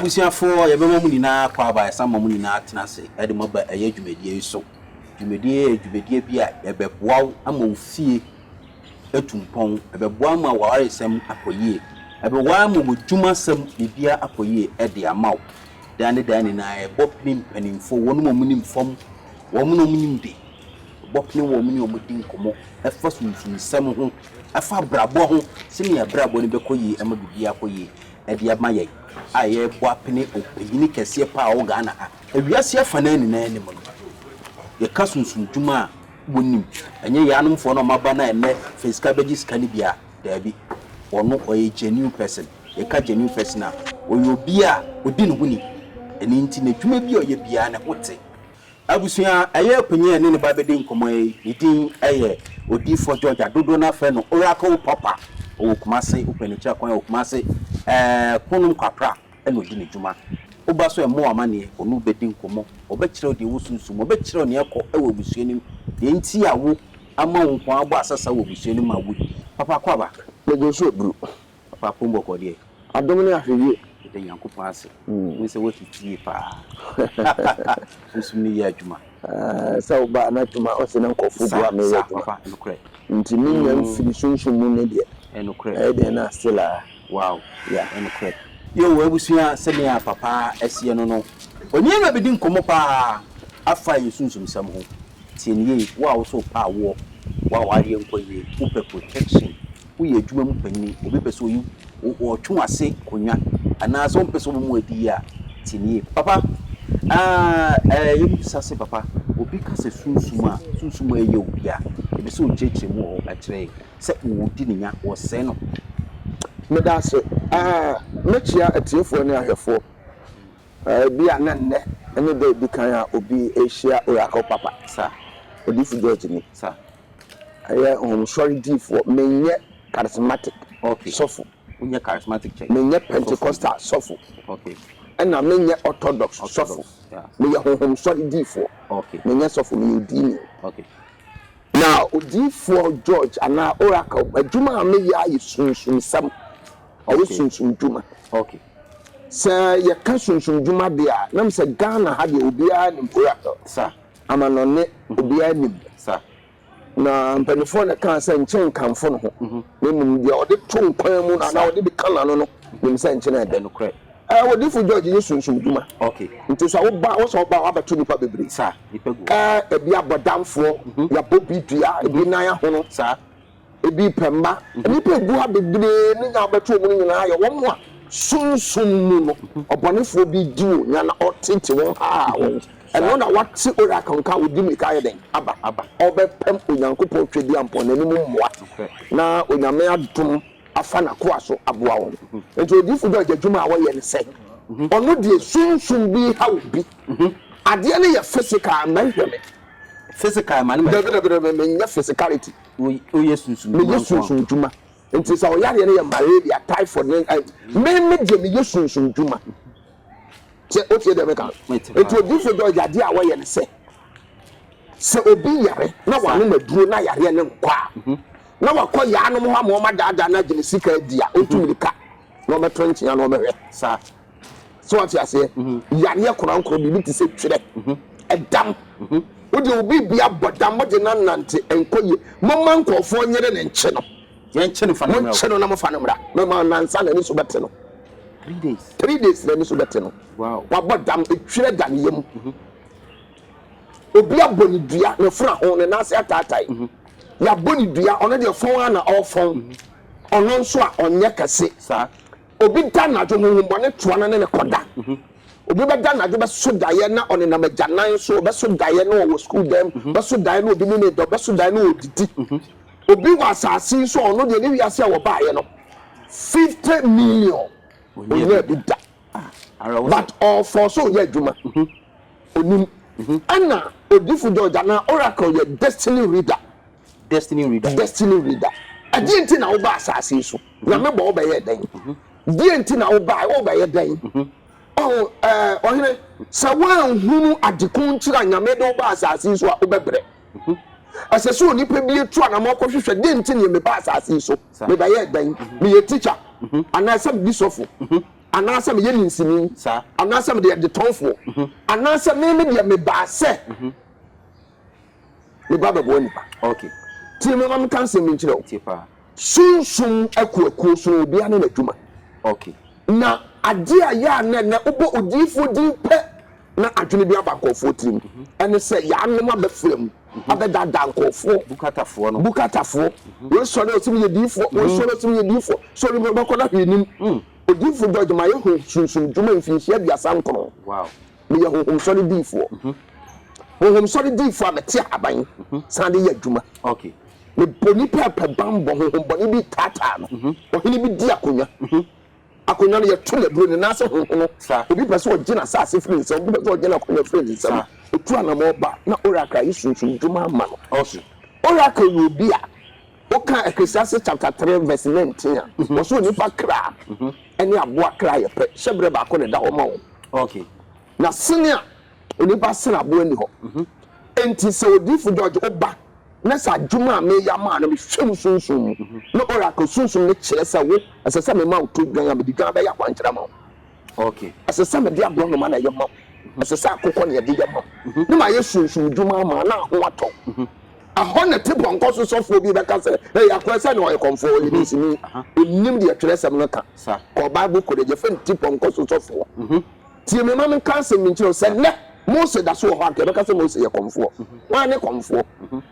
abusiafo ye bema mu nyina kwa aba sama mu nyina tenase e de moba eye dwumedie so dwumedie bia ye beboaw ama ofie etumpon e beboaw ma waresem akoyie e beboaw ma modwuma sem bibia akoyie e de amaw dane na e bopnim panimfo wonu mu nim fom womu no nim de bopni womu ni omudin komo e fa sunsun sem ho e fa brabo ho simi ya brabo ni bekoyie ama bibia akoyie e de amaye aye boapene opini kese pa o Ghana ha awiase afana ni na anim no ye kasunsun dwuma bonim enye yanomfo no maba na ene fisika beji skani bia dabi ono oye genuine person ye ka genuine person a oyo bia odi no huni eni nti na dwuma bia oye bia na wote abusua aye penye ne ba bedi nkomo yi din aye odi for Georgia dodo na fe no oracle papa o kumase upenicha kwa o kumase kunum kwapra eno di ne dwuma oba so emo amane onu bedi nkomo obekire odi wosunsum obekire ne ekọ ewo busuanim ye nti awo ama wonko agbo asasa wo busuanim awo papa kwa ba mejo so bru papa pombo ko die adom ne ahwewie de yankopon ase we se wo titi pa usumni ya dwuma sa oba na dwuma o se na nkofo bua me ya papa enokre nti mi nyam firi sunsun mu ne de enokre de na stela wow yeah enokre yo wabusua sene ya papa asie no no onyema bedi nkomo pa afa yesunsum sam ho tieniye wa wo so pa wo wa ware enkoye upe protection uye adwuma mu panni obi pese oyi o twase konya ana so pese mu adi ya tieniye papa yemi sase papa obi ka se sunsum eye obi a ebi so cheche mu o akire se odi nya wo se no medase mechia atiefo ne ahwefo bia nanne ene da bi kan a obi ehia oracle papa sa odifu George ni sa aye sorry for menye charismatic okay sofu unye charismatic check menye pentecostal sofu okay ena menye orthodox sofu menye sorry for okay menye sofu menye dini okay now odifu George ana oracle adwuma meya ayi sunsun sam awo sunsun dwuma okay sa ya ka sunsun dwuma bia nam se Ghana ha de obia ni oracle sa amanone obia ni sa na mpanifo na kan se nchen kanfo no ho memum dia ode to nkwan mu na ode bi kana no nim se nchen na de no kre odifu George ye sunsun dwuma okay nti so wo so ba abato nipa bebre sa nipa go ebi abodamfo ya bobi dua ebi nan ahono sa ebi pemba nipa gu ha bebre ni nya abato mu nyina ya wo mo a sunsun mu no obonefo bi diwo nya na otete won ha won eno na wati oracle ka odi mi ka yeden aba obepem onyankopon twedi ampon na nimu mmoa na onyame adum afa na ko aso aboa won enti odifu do adwuma a wo ye ne se ono de sunsun bi ha obi ade ne ye physical manhweme physical man me nya physicality o ye sunsun dwuma enti sa o yare ne ye malaria typhoid me de me ye sunsun dwuma se o tie de me kan enti odifu do ade a wo ye ne se obi yare na wa no maduro na yare ne nkwa na wakọ ya no mo ha mo ma dada na gine sika dia ontumrika no metrenchi ya no mehwe sa so ati ase yare korankoro bi ti se twere edam odi obi bia bodam mo de nanante enkoye mo man nkofo nyere ne nche no ye nche no fa no mo nche no na mo fa no mra me ma nansa na ni so bete no 3 days na ni so bete no wow wa bodam etwere dan yem obi aboni dua na fra ho ne na se atatai ya boni dua ono de fon na ofon ono nso a onye kase sa obi da na jo honhombo ne toa na ne koda obi be da na jo be so daye na one na maganan so be so daye na wo school dem be so daye na obi ne do be so daye na odidi obi wa asasi so ono de ne wiase a wo baaye no 50 million onye bi da but all for so ye adwuma onim ana odifu George na oracle ye destiny reader agenti na oba asase so na me bo oba ye dan dienti na oba ye dan ohene sa wan hunu adekun kira nyame do oba asase so obebre asase oni pe bi etu na mo kohwehwe dienti ne me ba asase so me ba ye dan me ye teacher ana some bisofo anaasɛ me yɛ ninsini sa anaasɛ me de tonfo anaasɛ me de me baasɛ me ba bɛbɔ nipa okay tie me mam kan sɛ me nkyerɛ o tie pa sunsun akuakuo so obi ane n'adwuma okay na ade a yɛ na wobɔ odiyifo din pɛ na adwene bi aba nkɔfoɔ tirim ɛne sɛ yɛanom abɛfra mu abɛdada nkɔfoɔ bukatafoɔ no bukatafoɔ wɔsɔre osim yɛ diifoɔ wɔsɔre osim yɛ diifoɔ sɔre bɛkɔ na hwɛnim odiyifo George ma yɛ ho sunsun dwuma mfinhyia biasa nkɔnɔ wow meyɛ honhom sɔre diifoɔ honhom sɔre diifoɔ a mɛte aban san de yɛ adwuma okay me boni pɛpɛ bambɔ honhom bɔne bi taataa no ɔhene bi di akonnwa akonnwa no yɛto laburo ne naasɛ honhom obi pɛ sɛ ɔgyina asase firi nsɛm obi pɛ sɛ ɔgyina akonnwa firi ne nsɛm otu anamɔ ba na oracle yi sunsun dwuma ama no okay oracle yɛ obi a woka Ecclesiastes chapter 3 verse 19 a wɔso nipa kra ɛne aboa kra yɛ pɛ hyɛbrɛ baako ne da hɔ ma wo okay na sene a onipa sene aboa ni hɔ enti sɛ odifo George oba na sa adwuma a meyɛ ma no mehwɛm sunsun na oracle sunsun ne kyerɛ sɛ wo ɛsɛ sɛ mema wo to dwan a mede dwan bɛyɛ akwankyerɛ ma wo okay ɛsɛ sɛ mede aborɔnoma na ɛyɛ ma wo ɛsɛ sɛ akokɔ ne yɛde yɛ ma wo ne ma yɛ sunsun dwuma ama na ho atɔ ahɔ ne te pɔnkɔ so sɔfoɔ bi bɛka sɛ akɔɛ sɛ ne ɔyɛ kɔmfoɔ ɔyɛ nisini ɔnim deɛ twerɛ sɛm no ka kɔ bible kɔde gyefɛ ne te pɔnkɔ so sɔfoɔ tie me ma menka asɛm me nkyerɛ sɛ nnɛ Mose da so wɔ hɔ akɛ bɛka sɛ Mose yɛ kɔmfoɔ wɔn ne kɔmfoɔ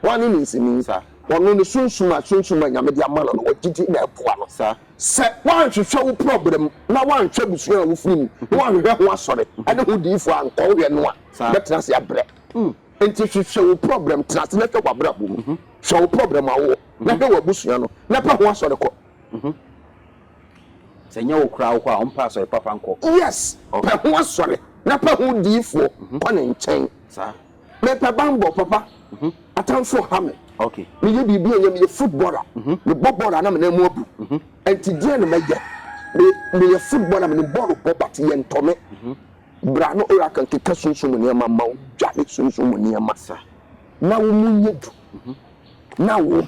wɔn ne nisini ɔno ne sunsun a nyame de ama no no wɔgyidi na ɛboa no sɛ wɔanhwehwɛ wo problem na wɔanhwɛ busua a wofiri mu na wɔanhwehwɛ ho asɔre ɛne ho diifo a nkɔwohwɛ no a bɛtena se abrɛ enti hwehwɛ wo problem tena se na hwɛ w'abrabɔ mu hwɛ wo problem awo na hwɛ w'abusua no na pɛ ho asɔre kɔ sɛ nyɛ wo kora wo kɔ a ɔmpa asɔre papa nkɔ yes pɛ ho asɔre na pɛ ho diifo kɔ ne nkyɛn mepɛ bambɔ papa atamfo ha me okay meyɛ biribi a meyɛ footballer mebɔ bɔɔl na mena mu abu enti deɛ ne mɛyɛ meyɛ footballer mene bɔɔl bɔ but yɛntɔme bra no oracle keka sunsun mu nneɛma ma wo dwane sunsun mu nneɛma na wo mu nyɛ du na wo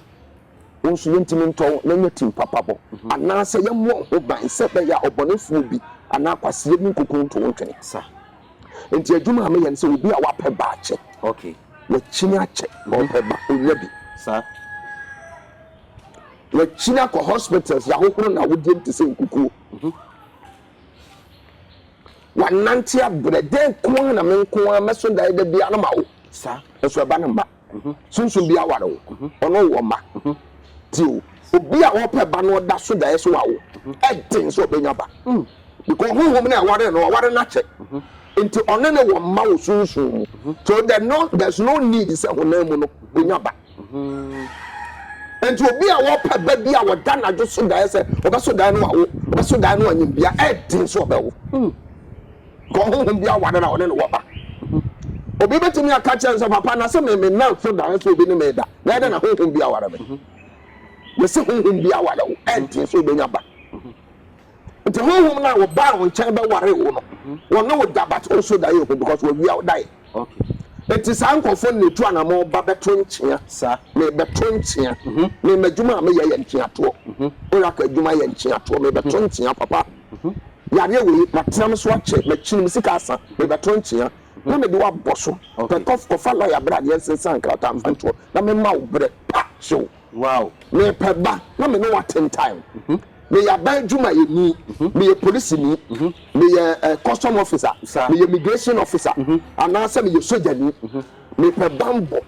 nso yɛntimi ntɔn na nyɛ tim papa bɔ anaasɛ yɛmmɔ ho ban sɛ bɛyɛ a ɔbɔnefoɔ bi anaa kwaseɛ bi nkokoro nto wo ntwene enti adwuma a meyɛ no sɛ obi a wapɛ baakyɛ okay wakyini akyɛ ɔpɛ ba ɔnya bi wakyini akɔ hospitals yɛahohoro na wodiem te sɛ nkukuo wanante abrɛ dɛn koa na menkoa mɛso dae da bia no ma wo ɛso ɛba no mba sunsun bi aware wo ɔno wɔ ma tio obi a wɔpɛ ba no ɔda so dae so wa wo ɛden sɛ ɔbɛnya ba because honhom na ɛware no ɔware no akyɛ nti ɔne ne wɔ ma wo sunsun mu so there's no need sɛ honam mu no ɔnya ba nti obi a wɔpɛ ba bi a wɔda n'adwo so dae sɛ ɔbɛso dae no wa wo ɔbɛso dae no wa nyimbia ɛden sɛ ɔbɛwo honhom bi aware na ɔne ne wɔ ba obi betumi aka kyerɛ sɛ papa na sɛ me na so da so obi ne me da na ɛda na honhom bi aware me we se honhom bi aware wo ɛnti so obi nya ba nti honhom na wo ba wo nkyɛn bɛ ware wo no wo no wo da but also da you because we are die okay enti san kɔfo ne tu anamo ba bɛto nkyea me bɛto nkyea me madwuma a me yɛ nkyea to ora ka adwuma yɛ nkyea to me bɛto nkyea papa yare we matram so akyɛ makyinum sika asa me bɛto nkyea na me de wa boso pe kofa lawyer brad yes san ka tam fanto na me ma wo bre pa show wow me pe ba na me no what time me ya ban djuma ye ni me ye police ni me ye custom officer me ye immigration officer ana say me ye soldier ni me pe bambo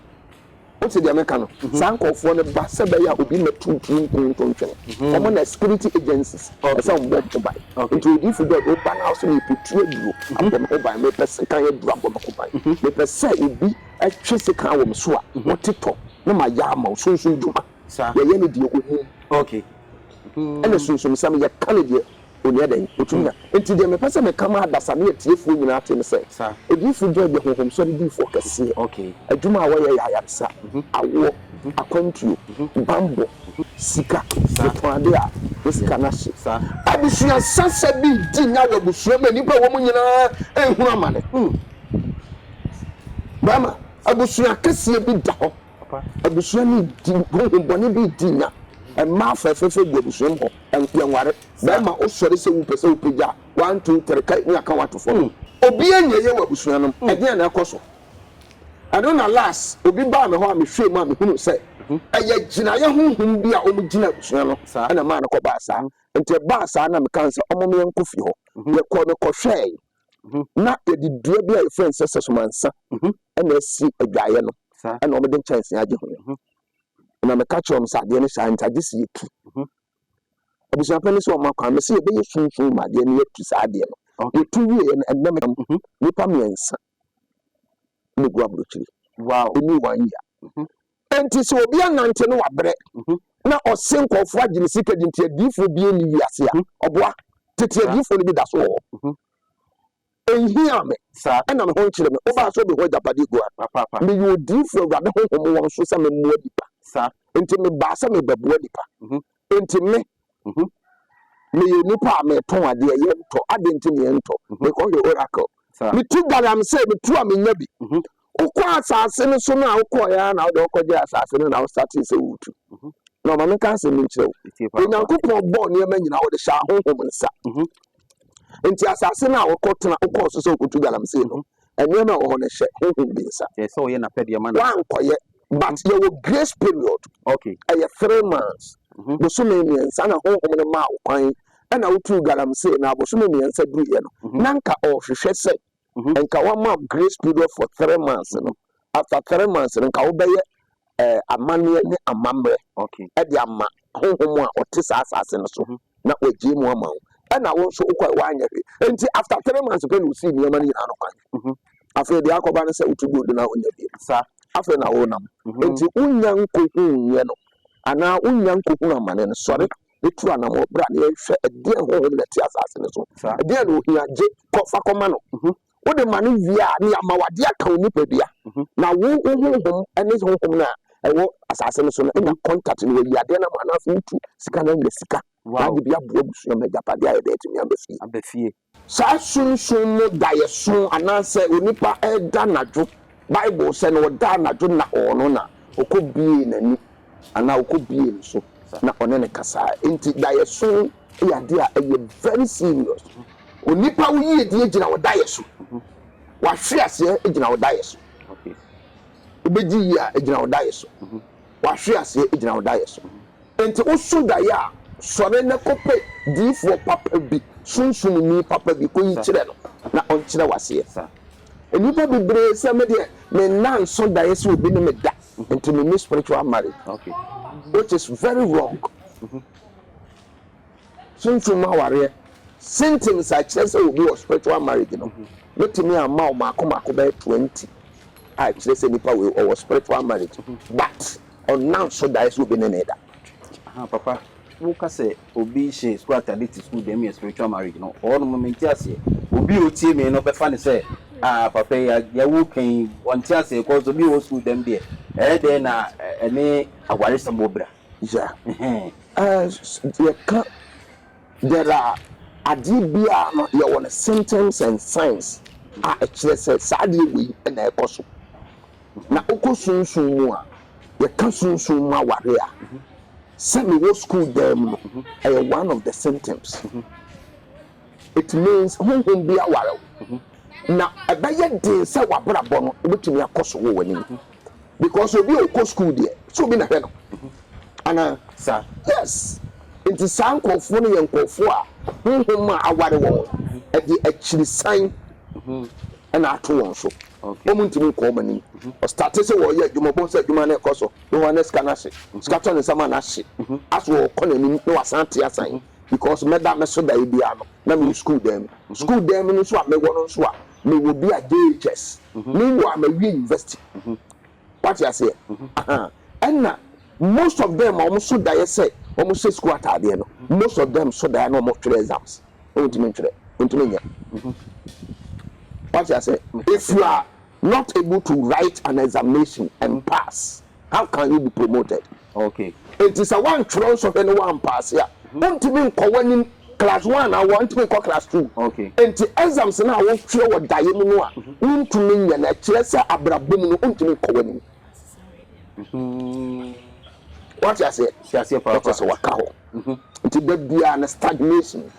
o se de America no san kofo ne ba se be ya obi na tuntum kuntontwe omo na security agencies say on board buy into if you go ban house me putu aduro abom o buy me person kan aduro abom ko buy me person obi atwe sika wo so a wo tito na ma ya ma sunsun djuma ye ne die ohun okay ene sunsun sam ye kan die oni adan otumya enti de me pese me kama adasa me tiefu nyina ate ne se edifu do de honhom so de difo kase okay adwuma a woyɛ ya yapsa awo akwantuo bambo sika twaade a sika na hye abusua sasa bi di nya wa busua ma nipa wo mu nyina ehunu amane bama abusua kase bi da hɔ abusua ni di honhom bɔne bi di nya ma fefefe gu abusua ho enware bama o sɔre sɛ wo pese wo pagya 1 2 3 kai ni aka wato fo obi enye ye wa busua no e dey na ekoso I don't know last obi ba me ho a me hwe ma me hunu say eye gina ye honhom bi a omu gina busua no na ma na ko ba sa enti ba sa na me kan say omo me enko fi ho ye ko me ko hwe na ye di dua bi a friend say sesumansa na si adwaye no na omo de chance age ho na me catch on sa de ne sa ntade si etu abusua pani so ma kwa me se ye be sunsun ma de ne etu sa de no etu wie na me nipa miensa ne gua brochiri wow eni wanya enti so obi anante no wabre na osen kofo agine sika di ntia difo bi eni wiase a oboa tete difo no bi da so ho ehia me sa na me ho nkyere me oba so be ho japade gua papa me yo difo awurade ho won so se me mo adipa sa enti me ba se me bebo adipa enti me ye nipa me ton ade ye nto ade enti me nto me ko ye oracle me tu garam say me tu amenya bi ukwa asase no so na ukwa ya na de ukwaje asase no na start say wutu no ma me kan say me nkyerɛ wo onyankopɔn bɔ ne ma nyina wo de sha honhom nsa enti asase na ukotena ukɔ so so kutu garam say no ene na wo ho ne hye honhom bi nsa yes so ye na pɛ de ma na wan koye but you will grace period okay 3 months boso me nsa na honhom ne ma ukwan na wutu garam say na boso me nsa duru ye no nanka o hwehwɛ say nka wa ma grace period for 3 months no after 3 months nka wo beye amane ne amamre okay e de ama honhom a ote sa asase no so na wagie mu ama wo na wo so ukwa wa anya hwe enti after 3 months pe no si ni ama ni na no kwan after de akoba no se utugo de na onya bi sa after na wo nam enti unya nkohu ye no ana unya nkohu amane no sori etu anam obra na hwe ede honhom na ti asase no so ede na ohia je kofa koma no wo de manu via ni amawade aka onipa bia na wo honhom ene honhom na ewo asase no so na contact ni wi ade na mana so tu sika na sika na de bia bo busu na japade aye de timi ambefie sa sunsun no daye sun ananse onipa eda nadwo bible say no da nadwo na ono na okobie nani ana okobie so na one ne kasa enti daye sun ya de a very serious onipa wo yie die gina wo daye so wa hwe ase gina wo daye so okay obeji ya gina wo daye so wa hwe ase gina wo daye so enti wo so daye a sore ne kope difo papa bi sunsun ni papa bi ko yi kire no na on kire wase sa enipa bibre se me de me nan so daye so obi ne me da enti me spiritual marriage okay which is very wrong sunsun ma ware symptoms I say will be spiritual marriage, you know. Not to me a mako by 20. I say nipa we or spiritual marriage. But on now so that will be neda. Papa, who can say obi she school at school dem spiritual marriage, no. All moment say obi oti me no be fan say papa ya wo kan won tia say cause obi wo school dem there. There na ene aware sambobra. Yeah. There are adibia no ye won symptoms and signs a kire say sade we na ekoso na okosunsun mu a ye ka sunsun mu aware a say me wo school dem no one of the symptoms it means honhom bi aware na abaye din say wabrabo no obetumi akoso wo wani because obi okọ school there so bi na hwe no ana sir yes nti sankofo no ye nkofo a honhom a aware wo e di akiri san na ato won so omu ntimi ko mani o start say wo ye adwuma bo say adwuma na ekoso no one scan she scatter ne sama na she aso ko na ni no wasante asan because meda me so da e bia no na me school dem no so a me wo no so a me wo bi a JHS me wo a me wi university what you say and most of them almost so that you say almost say school atade no most of them so that no more exams ultimately what you say if you are not able to write an examination and pass how can you be promoted okay it is a one chance of anyone pass here don't even go class 1 I want to go class 2 okay and the exams now I want to what die mu no a untumi nya na kire say abrabom no untumi ko wani what you say papa so waka ho nti da bia na stagnation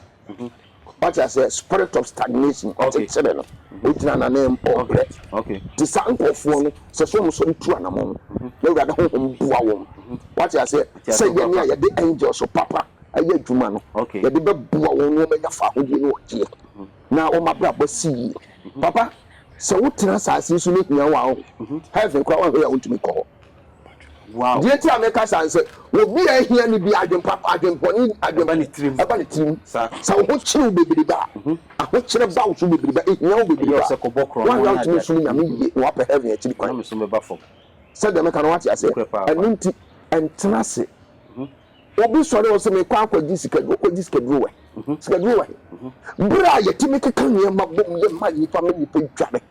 what I say spirit of stagnation Okay. no otina na name Okay. Okay. ti sankofo no se so so ntu anamon na wura da honhom bua won what I say say ye ne ya de angels so papa aye adwuma no Okay. ye de be bua won no manya fa hodi no ogie na o mabra bosi papa se wotina asase so no hia wa ho heaven kwa wa ya wontumi ko Wow. die ti ameka sanse obi a hia ni bi adwen papa adwen boni adwen Aba ne tirim. aba ne tirim Sa. sa wo kire bebiri ba aho kire ba wo so bebiri ba ehia wo bebiri Yo ba se ko bokro wa no ya na tumi so nyame ye wa pa heaven ya tiri na kwan me so me ba fo. se de meka no wati ase Papa. enunti entrase obi sori wo se me kwa akwaji sikadu akwaji sikadu we sikadu we bra ye timi keka ne ma bom ye ma nipa me nipa dware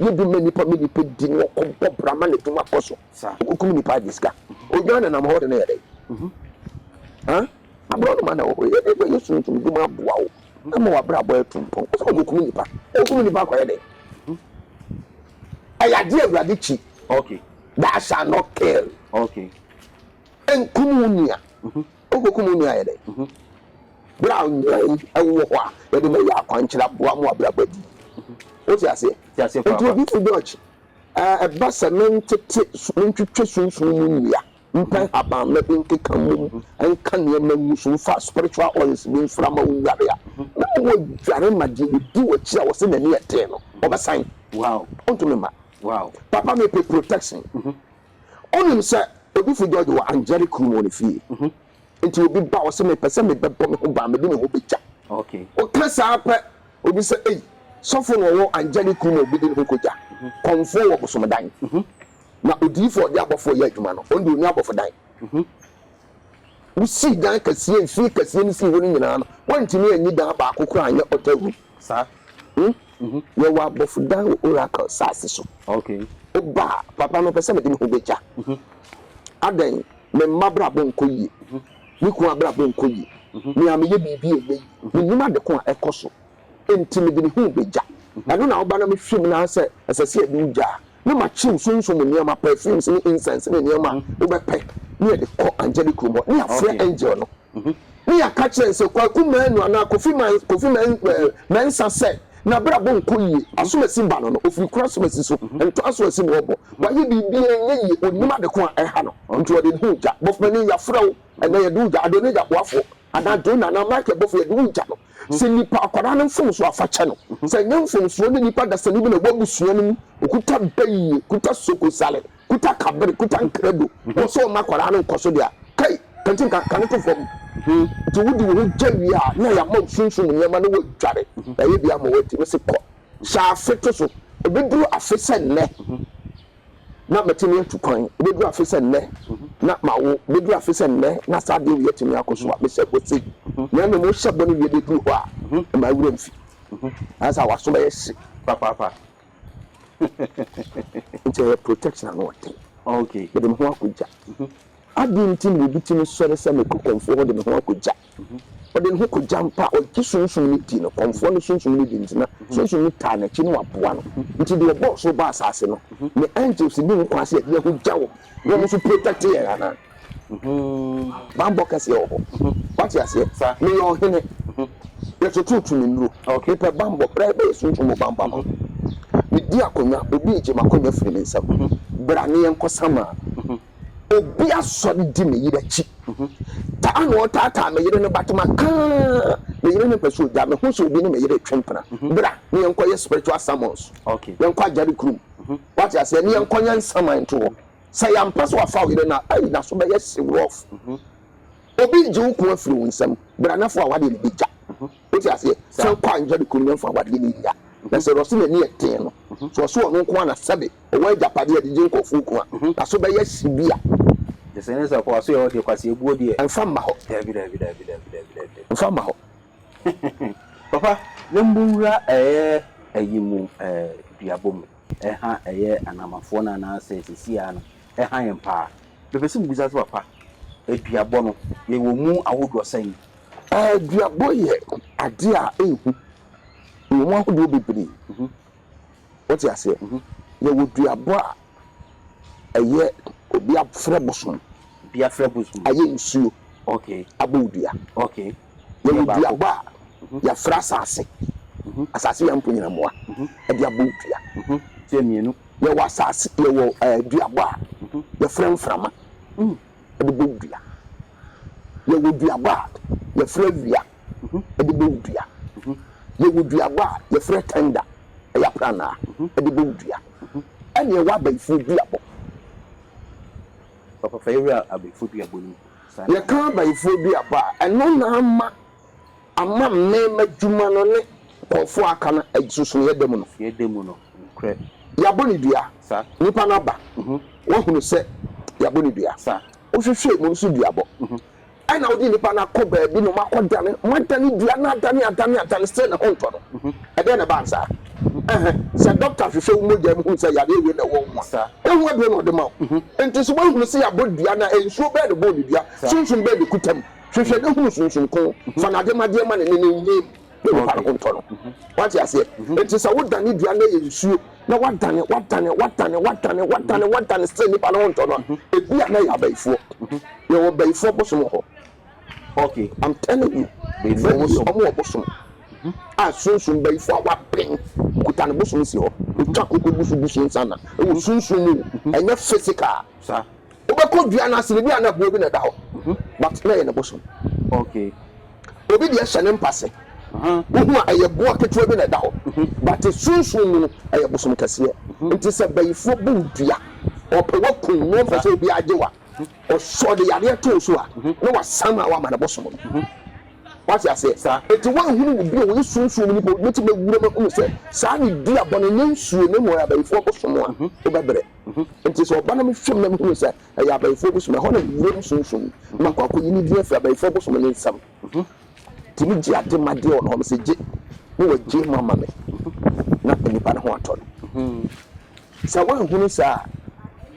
ye bi me nipa di no ko bra ma ne duma koso Sa. ko nipa diska ojo na na mo de na ye de ha abro no ma na wo ye de ye sun tum duma boa wo na mo wa bra boy tumpon ko so ko nipa ko ye de ayade awurade chi Okay. that shall not kill Okay. enkumunia okokumunia ye de brown ewo ho a ye de me ya kwankyira boa mo abra badi o ti ase Ti ase nti papa. obi to dodge eba sementete ntwetwe sunsun mu nia mpan haba me bin keka mu enka ne mamu so fa spiritual oils bin frama wu yare ya na wo dware magye di wo kira wo se na ne ete no obasan Wow. ontumi ma Wow. papa me pay protection onim se obi fu George wa angelic room on fie nti obi ba wo se me pese me bebo me ho ba me de me ho beja Okay. o kasa pe obi se ei sofo no wo angelic room obi de ho koja konfo wo bosomedan na odi for de abofo ye adwuma no ondi oni abofo dan wo si dan kasiye fi kasiye ni si wo ni nyina no wantimi anyi dan ba akokora anya otawu Sa. ye wa abofo dan oracle sase so Okay. oba papa no pese me de me ho beja adan me mabra bonko yi ni ku abra bonko yi ni ameye bibi eyi ni nyuma de ko ekoso enti de hu beja anu na oba na me hwem na se asase ade uja na ma chiw sunsun mu niam perfumes ni incense ni niam wo be pe ni de ko angelic room ni afre angel no ni ya ka kire se kwa ku manu na kofi man sase na bra bonko yi asomasi ba no ofiri kura asomasi so ento asomasi mo obo wa ye bibi enye yi onima de ko ha no nto de hu ja bofmani ya frawo ena ye du ja ade ne ja boafo ada do na na market bofo ye du ja no se nipa akwara no mfom so afa che no se nye mfom so ne nipa da se ni bi na gbo busuo no okuta bayi kuta soko salad kuta kabere kuta nkredo wo so ma akwara no nkoso dia kai kantin kan to fom to wudi wo jawi a na ya mo sunsun ne ma no wo dware na ye bia mo wati wo se ko sha afeto so ebeduru afese ne na matimi atukwan ebeduru afese ne na mawo ebeduru afese ne na sade wi atimi akoso a mese bosi na no mo hyebo no wi de duru ho a ma wura mfi asa waso ba yesi Papa. nche protection no wote Okay. de mo ho akoja adintin ni bitimi sore se me kokonfo ho de mo ho akoja ode ho ko jampa o kisunsun ni di no konfo no sunsun ni di ntina sunsun ni ta na chi no aboa no nti de bo so ba asase no me angels ni nko ase de ho jawo no mo so protect ye ana bambo kase obo what you say me yo hene ye so tutu ni nro okay pe bambo pre be sunsun mo bamba no me di akonya obi eje makonya firi me nsam bra ne enko sama obi asori di me yira chi ta anu ta me yire ne batuma ka me yire ne peso da me ho so obi ne me yire twempena bra ne enko ye spiritual summons Okay. enko ajari krum what you say ne enko nya nsaman to say am paso afa yire na ai na so be yes rough obi ji ukwu afiri nsam bra na fo awade ne bija what you say so kwa ajari krum ne fo awade ne ya na se rosi ne eten no so so no nko na sabe o wa japade de jin kofu ko na so be yes bia The sense of what you are quasi good here. and from ma ho David. from ma ho Papa, Lembura ayimu duabom. Ha anamafo na na se sisia no. Ha yempa. Bebesi mbuza so papa. Duabo no ye wo mu awodo san. duabo ye ade a ehu wo akodo bebere what you say ye wo duabo a eye obi afre bosom Bia frabusum. aye nsuo Okay. abodua Okay. ye wo duabo a ya fra asase asase ya mpo nyina moa e dia bo dua tie mienu ya wa asase ya wo dua bo a ya fra mframa e de bo dua ya wo dua bo a ya fra wia e de bo dua ya wo dua bo a ya fra tender e ya prana e de bo dua ene ya wa ba ifu dua bo papa favorite abefu dua bo ni ya kan ba ifu dua bo a eno na ama mmema dwuma no ne kofo aka na asusun ye demu no kre ya boni dua sa nipa na ba wo hunu se ya boni dua sa wo hwehwe mo nso dua bo ana odi nipa na ko ba bi no makodane madane dua na adane se na honto no e de na ba sa se doctor hwehwe wo mogya mu se ya de we na wo mo sa ehu ade no de ma enti so wo hunu se ya boni dua na ensuo ba de boni dua sunsun ba de kutam hwehwe de hunu sunsun ko fa na de ma ne ne no pa ko ntono what you say it is a wood than dua na yensuo na wadane say ni pa no ntono e bia na ya baifo ye wo baifo bosom ho okay I'm telling you baifo bosom a sunsun baifo wa bring kutane bosom si ho twa ko busu sana e wo sunsun mu enya physical sa obeko dua na se bia na bo bi na da ho but na ye na bosom okay obi dia hyane mpase wohu a ayeboa ketewa bi na da ho but sunsun mu aye bosom kase nti se bayifo bu dua opewa kun no fa se bi ajewa o so de yare to so a no wa sama wa ma na bosom what you say eti wan hunu bi o sunsun mu ni ti me wura ma se sa ni dua bono nyensuo ne mo ya bayifo bosom a o bebre nti so oba na me hwem na me hunu se aye bayifo bosom ho na wura sunsun ma kwa ko yini dia fa bayifo bosom ne nsam timi ji ade made on ho se je wo je mama me na nipa na ho ato sa wan hunu sa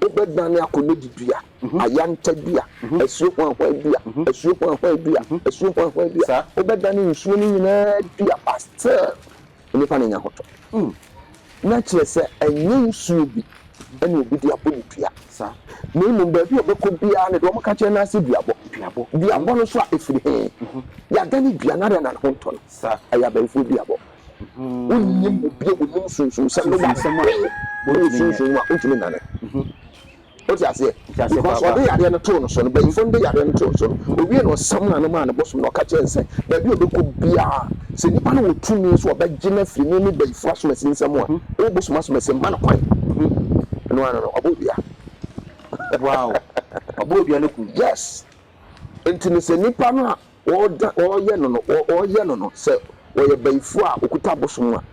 obedane akone didua ayanta dua asuo kwan dua asuo kwan dua asuo kwan dua obedane nsuo ni nyina dua pastor nipa na nya hoto na kire se enye nsuo bi ene obi dia bo dua sa na mu ba bi obeko bia ne do mo ka kire na se dua bo no so afiri he ya dani dua na na hoto no sa aya ba ifu dua bo unyim bi unyim sunsun se no ba bo sunsun wa untumi nane what you say because what they are no to no so no but ifo they are no to so obi no sam na no ma na bosom no ka kire nse ba bi obeko bia se nipa no wotumi so obegina firi ni ba ifo aso masin sam a o bosom aso masin ma na kwan no obobia wow obobia no ku yes enti se nipa no a o ye no no se o ye ba ifo a okuta bosom a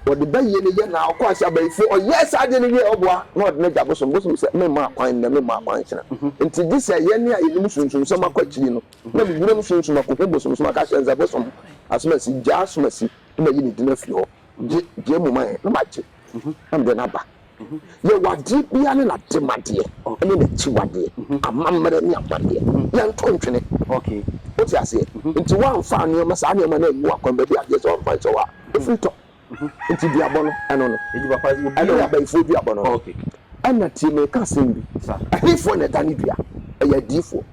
what the bay ye na of course abayfo oh yes I didn't hear oboa no de na bosom say me ma kwan na me ma kwan chena nti this ye ne a yenim sunsun so makwachiri no na bi gura sunsun akoko bosom so maka shenza bosom asoma si ja asoma si na yi ni dina fi ho je mu man na ma che am de na ba ye wadi bia ne na demade ene na chi wade amamre ni amade ya ntontwene okay what you say nti wan fa ne ma sa ne ma na wu akon ba bi ade so fa so wa efrito nti dua bono eno no eji papa obi eno ya baifo dua bono okay ana ti me ka sembi sa ahifo na dani dua eya difo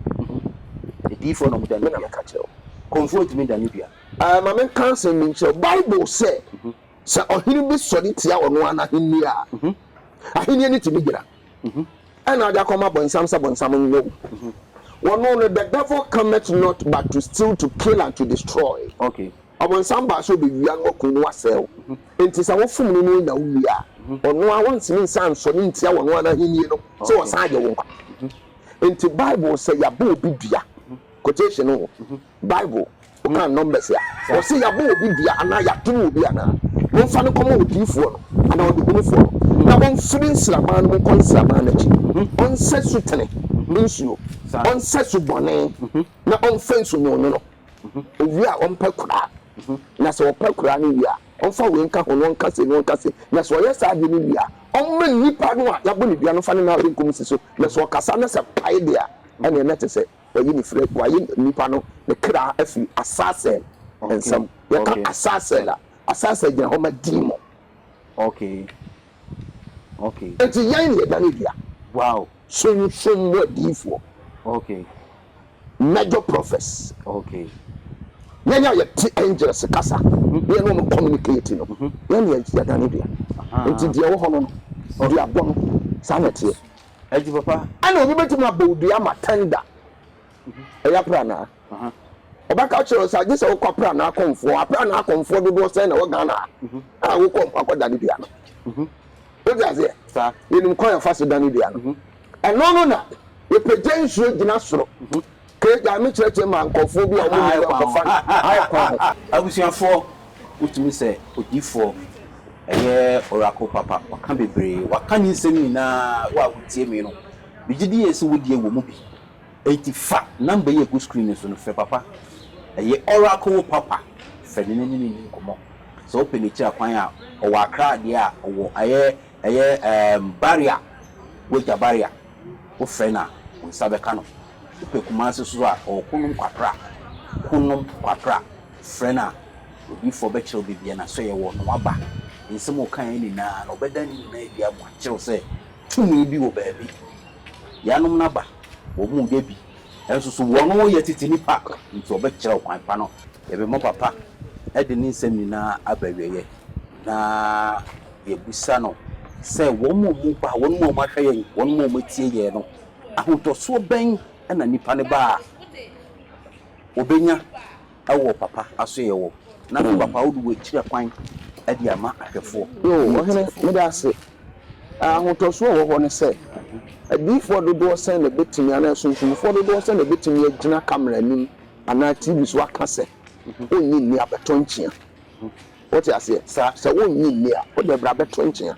edifo no mudani na ka chero comfort me dani dua ma men kan sembi chero bible say sa ohiri bi sori tia ono ana hinni a ahini ni ti bi gira ana aja koma bonsam nwo wono no the devil cometh not but to steal, to kill and to destroy okay abonsam ba so be wia no kunu asel enti sa wo fum no na wia ono a wonsimi nsan so ni ntia wono ana hini no so wo san je wo enti bible say ya ba obi dua quotation no bible o kan numbers ya o say ya ba obi dua ana ya tunu obi ana won fa no komo odifo no ana odihunufo na won firi nsraban no kon nsraban na chi on sesu tene nsuo on sesu bone na on fensu no no owi a on pekura na so pekura ni wi a on fa we nka hono nka se na so yes ade ni wi a on ma nipa no a ya bo ni bia no fa na nkom si so na so kasa na se pai dia ene na te se wayi ni fre wayi nipa no ne kra afi asase ensam ya ka asase la asase gina ho ma dimo okay enti yan ye dani bia wow so what difo okay major prophets okay nyanya ye ti angels kasa ye no mo communicate no nyanya ya dane bia enti dia wo hono no dia bom sanete aji papa ana obi betima bawdua matenda eya prana obaka chiro sa gise wo kwapra na akonfo apra na akonfo dodo se na wo Ghana wo kom akoda ne bia no wo jaze sa yenum koya faso dane bia no eno no na ye peje nsuo gina soro ke ja me chirechire ma nkofo bi o mu ni kofa ai kwa abusuafo utumi se odifo eye oracle papa waka bebre waka ni nsem nyina wa wutie mi no bigidi yesi wodie wo mu bi 85 number ye go screen so no fe papa eye oracle papa fe ni komo so open echi akwan a o wa kra de a o eye barrier weja barrier wo fe na unsabe kano pe kumase so a o kunum kwatra frena obi for becho bibia na so ye wo no waba nsemo kan ni na obeda ni na bia mo akyew se tumi bi wo baabi yanom na ba wo mu de bi enso so wo no ye titini pa nti obekyew kwan pa no ye be mo papa e de ni nsem ni na abaweye na ye busa no se wo mu ba wo mu ma hwe ye wo mu tie ye no ahotoso ben na nipa ne ba obenya ewo papa aso ye wo na papa wo du kire kwan adi ama ahwefo yo ohene me da se ahotoso wo ho ne se adifo dodo sen na betimi ana sunsunfo dodo sen na betimi agina camera nim ana tv so aka se onni ni abeto nchia what you say sa onni ni a o de bra beto nchia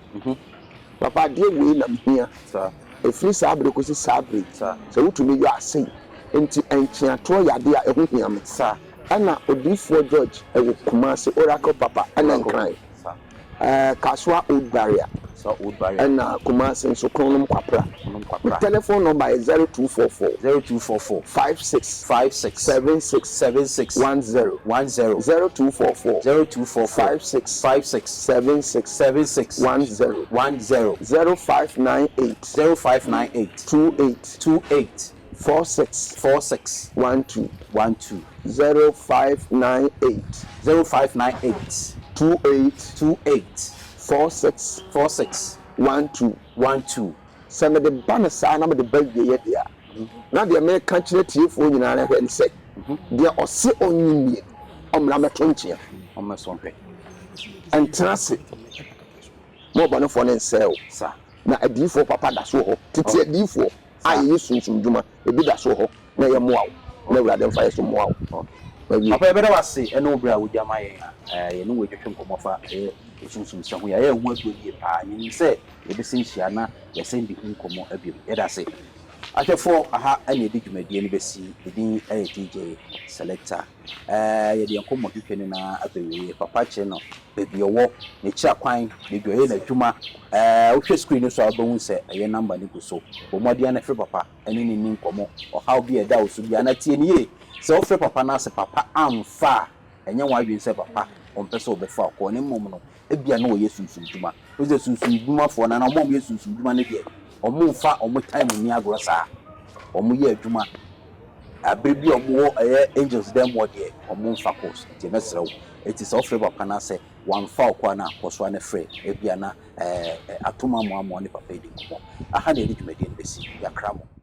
papa de we na mhia sa efiri sabre ko si sabre sa wutumi yo ase enti enchia to yade a ehohia me sa ana odifo George ewo Kumasi oracle papa ana nkran kaswa old barrier ana Kumasi nso kronum kwapra telephone number is 0244 56 10 0244 56 76 10 0598 28 46 12 0598 28 46 12 some the banner sa na the bag ye dia na the American chile tiefo nyina na hwe nse dia ose onyimie omra meto nchia omesompe entrance mo bano for nse o sa na adifo papa da so ho titi adifo ayi sunsun djuma ebi da so ho na ye moawo na wurade mfa ye so moawo papa ebere wase ene obra wodi ama ye ye no wedwetwe nkomofa sunsun se ho ye hu adodie pa yin se ye be sinhia na ye se ndi nkomo abiem ye da se atefo aha ene di dwumadie ni besi edin DJ selector ye de nkomo twetwe ni na abewe papa che no bebi owo ne chi akwan ne dwoye na dwuma wo hwe screen so abawu se ye number ni guso wo modi ana fre papa ene ni nkomo o how be e da wo so bia na tie ni ye se wo fre papa na se papa amfa enye wa adwen se papa ompese obefa ko ne mom no ebia na wo yesunsun dwuma wo ze sunsun dwuma fo na mom yesunsun dwuma ne de omfa omo time ni agro sa omo ye adwuma abebi omo angels dem wo de omo mfa course ti mesrew eti se wo fre papa na se wamfa kwa na koso na fre ebia na atoma mo amo ne papa edi ko aha na edi dwumadi ne besi yakramo